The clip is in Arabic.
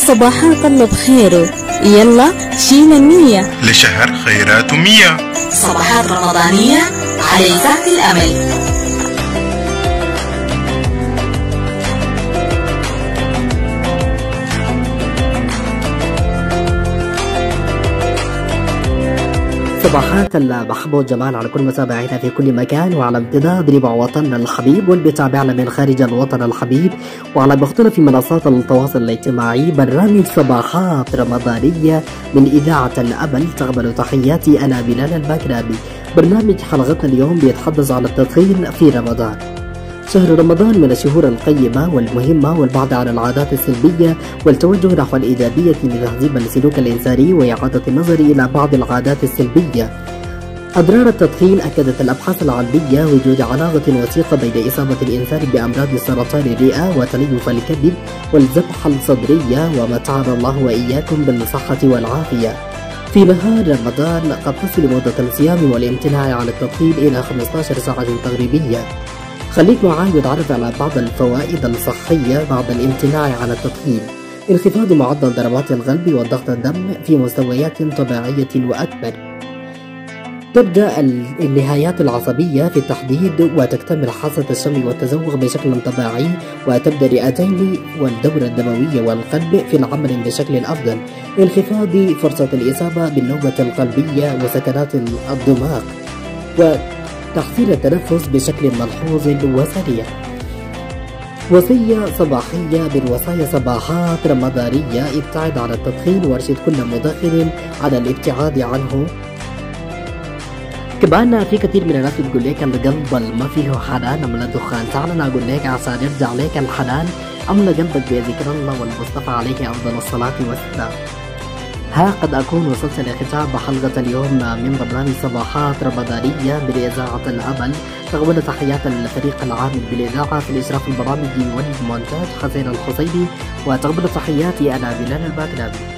صباحات الله بخيره، يلا شيل النية لشهر خيرات 100. صباحات رمضانية على إذاعة الأمل. صباحات المحبة والجمال على كل متابعينا في كل مكان وعلى امتداد ربع وطننا الحبيب واللي بيتابعنا من خارج الوطن الحبيب وعلى مختلف منصات التواصل الاجتماعي. برنامج صباحات رمضانية من إذاعة الأمل، تقبلوا تحياتي أنا بلال الباكرابي. برنامج حلقتنا اليوم بيتحدث عن التدخين في رمضان. شهر رمضان من الشهور القيمة والمهمة والبعد عن العادات السلبية والتوجه نحو الإيجابية لتهذيب السلوك الإنساني وإعادة النظر إلى بعض العادات السلبية. أضرار التدخين. أكدت الأبحاث العلمية وجود علاقة وثيقة بين إصابة الإنسان بأمراض سرطان الرئة وتليف الكبد والذبحة الصدرية، ومتعنا الله وإياكم بالصحة والعافية. في نهار رمضان قد تصل مدة الصيام والامتناع عن التدخين إلى 15 ساعة تقريبية. خليك معاي وتعرف على بعض الفوائد الصحية بعد الامتناع عن التدخين. انخفاض معدل ضربات القلب وضغط الدم في مستويات طبيعية وأكبر. تبدأ النهايات العصبية في التحديد وتكتمل حاسة الشم والتذوق بشكل طبيعي، وتبدأ الرئتين والدورة الدموية والقلب في العمل بشكل أفضل. انخفاض فرصة الإصابة بالنوبة القلبية وسكتات الدماغ، وتحسين التنفس بشكل ملحوظ وسريع. وصية صباحية من وصايا صباحات رمضانية: ابتعد عن التدخين وارشد كل مدخن على الابتعاد عنه. كمان في كثير من الناس بتقول لك القلب ما فيه حنان من الدخان. تعال انا اقول لك عشان يرجع لك الحنان املى قلبك بذكر الله والمصطفى عليه افضل الصلاة والسلام. ها قد أكون وصلت لختام حلقة اليوم من برنامج صباحات رمضانية بإذاعة الأمل. تقبل تحيات الفريق العامل بالإذاعة في الإشراف البرامجي والمونتاج حسين الحصيبي، وتقبل تحياتي أنا بلال الباكرابي.